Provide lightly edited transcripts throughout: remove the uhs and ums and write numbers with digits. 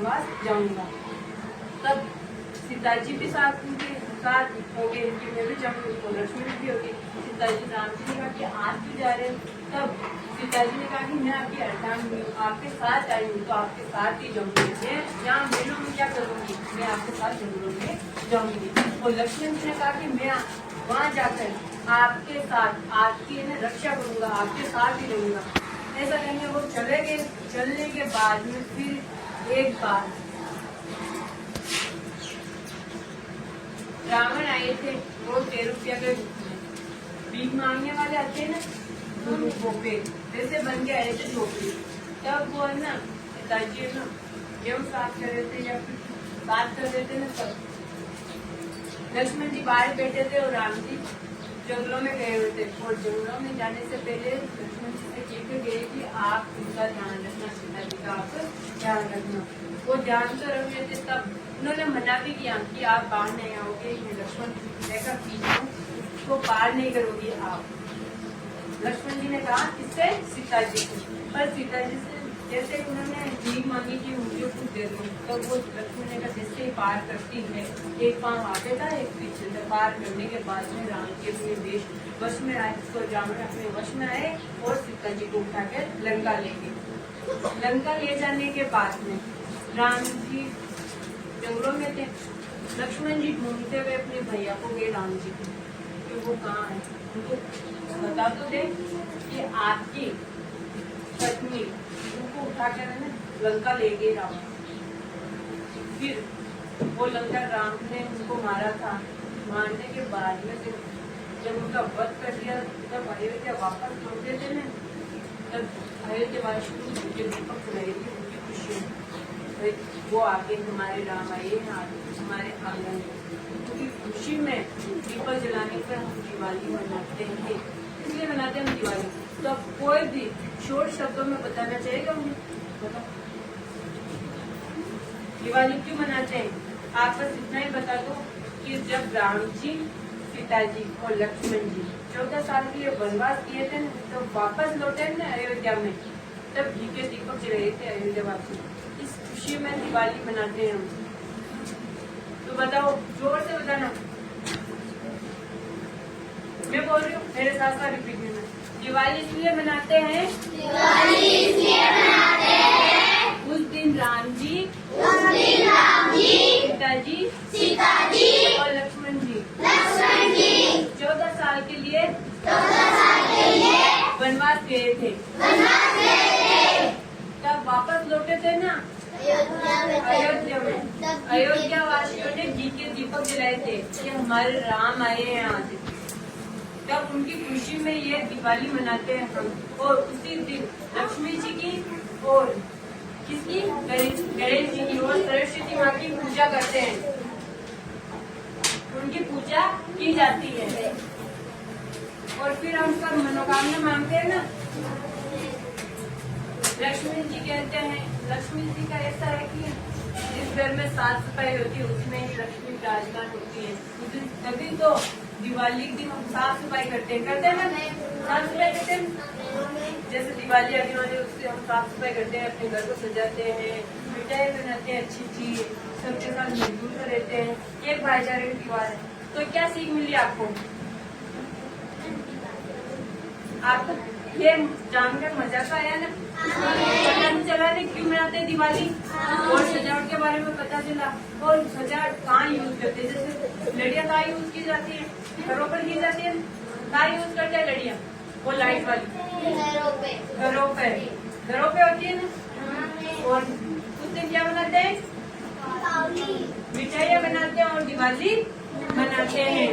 वनवास जाऊंगा। तब सीता जी भी साथ हो गए, इनकी मैं भी जाऊंगी, तो लक्ष्मण भी होगी। सीता जी राम जी ने कहा कि आज क्यों जा रहे हैं? तब सीता जी ने कहा कि मैं आपकी अर्धांगिनी हूँ, आपके साथ आई हूँ, तो आपके साथ ही जाऊंगी। मैं यहाँ मेलों में क्या करूंगी, मैं आपके साथ जंगलों में जाऊंगी। और लक्ष्मण जी ने कहा कि मैं वहाँ जाकर आपके साथ आपकी रक्षा करूंगा, आपके साथ ही रहूंगा। ऐसा कहेंगे वो चले गए। चलने के बाद में फिर एक बार रावण आए थे, वो 13 रुपया के भीख मांगने वाले आते हैं ना, भोपे जैसे बन के आए थे झोपड़ी। तब वो है ना पिताजी है ना गेहूं साफ कर रहे थे या फिर बात कर रहे थे ना, सब लक्ष्मण जी बाहर बैठे थे और राम जी जंगलों में गए हुए थे। और जंगलों में जाने से पहले लक्ष्मण जी से कह के गए कि आप उनका ध्यान रखना, सीता जी का आप ध्यान रखना। वो ध्यान तो रख लेते, तब उन्होंने मना भी किया कि आप बाहर नहीं आओगे, मैं लक्ष्मण लेकर पीछे उसको पार नहीं करोगी आप। लक्ष्मण जी ने कहा किससे? सीता जी से। पर सीता जी से जैसे उन्होंने भीख मांगी कि मुझे कुछ दे दो, तो वो लक्ष्मण ने कहा जैसे ही पार करती है, एक पाँव आगे था एक पीछे था। पार करने के बाद में राम के अपने देश वश में आए, तो रावण अपने वश में आए और सीता जी को उठाकर लंका ले गए। लंका ले जाने के बाद में राम जी जंगलों में थे। लक्ष्मण जी ढूंढते हुए अपने भैया को गए राम जी को कि वो कहाँ है, उनको बता तो दे कि आपकी पत्नी उनको उठाकर है ना लंका ले गए रावण। फिर वो लंका राम ने उनको मारा था। मारने के बाद में जब उनका वध कर दिया, तब अयोध्या वापस लौटे थे ना, तब अयोध्यावासी दीपक जलाए थे उनकी खुशी में। वो आगे हमारे राम आए हैं, आगे हमारे आंगन में, उनकी खुशी में दीपक जलाने पर हम दिवाली मनाते हैं। इसलिए मनाते हैं हम दिवाली। तो अब कोई भी शॉर्ट शब्दों में बताना चाहेगा उन्हें? बताओ दिवाली क्यों मनाते हैं? आप बस इतना ही बता दो कि जब राम जी, सीता जी और लक्ष्मण जी 14 साल के लिए वनवास किए थे, तो वापस लौटे ना अयोध्या में, तब घी के दीपक जलाए थे अयोध्यावासी। इस खुशी में दिवाली मनाते हैं हम। तो बताओ, जोर से बताना। मैं बोल रही हूँ, मेरे साथ साथ रिपीट करना। दिवाली इसलिए मनाते हैं, दिवाली इसलिए मनाते हैं, उस दिन राम जी, सीता जी और लक्ष्मण जी 14 साल के लिए वनवास गए थे। तब वापस लौटे थे ना अयोध्या में। अयोध्या वासियों ने घी के दीपक जलाए थे कि हमारे राम आए हैं आज। तब उनकी खुशी में ये दिवाली मनाते हैं हम। और उसी दिन लक्ष्मी जी की और किसकी? गणेश जी की और सरस्वती माँ की पूजा करते हैं, उनकी पूजा की जाती है। और फिर हम सब मनोकामना मांगते हैं ना। लक्ष्मी जी कहते हैं, लक्ष्मी जी का ऐसा है कि जिस घर में साफ सफाई होती है उसमें ही लक्ष्मी विराजमान होती है। तभी तो दिवाली के दिन हम साफ सफाई करते हैं ना, साफ सफाई करते हैं। जैसे दिवाली आने वाली उससे हम साफ सफाई करते हैं, अपने घर को सजाते हैं, मिठाई बनाते हैं अच्छी सबके साथ मिलजुल कर रहते हैं। एक भाईचारे की त्योहार है। तो क्या सीख मिली आपको? आपको ये जानकर मजा तो आया ना? पता नहीं चला नहीं क्यों मनाते हैं दिवाली, और सजावट के बारे में पता चला। और सजावट कहाँ यूज करते हैं? जैसे लड़ियाँ कहाँ यूज की जाती है? घरों पर की जाती है। कहाँ यूज करते हैं लड़ियाँ? वो लाइट वाली घरों पे होती है ना। और उस दिन क्या बनाते हैं? मिठाइयाँ बनाते हैं और दिवाली मनाते हैं।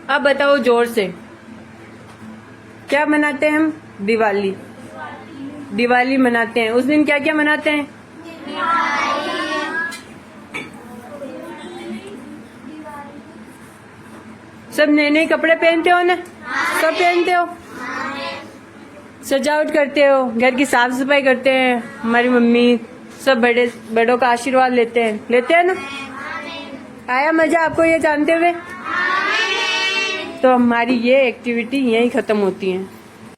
अब बताओ जोर से, क्या मनाते हैं हम? दिवाली मनाते हैं। उस दिन क्या क्या मनाते हैं? सब नए नए कपड़े पहनते हो ना? सब पहनते हो? सजावट करते हो, घर की साफ सफाई करते हैं, हमारी मम्मी सब बड़ों का आशीर्वाद लेते हैं ना? आया मजा आपको ये जानते हुए? तो हमारी ये एक्टिविटी यहीं ख़त्म होती है।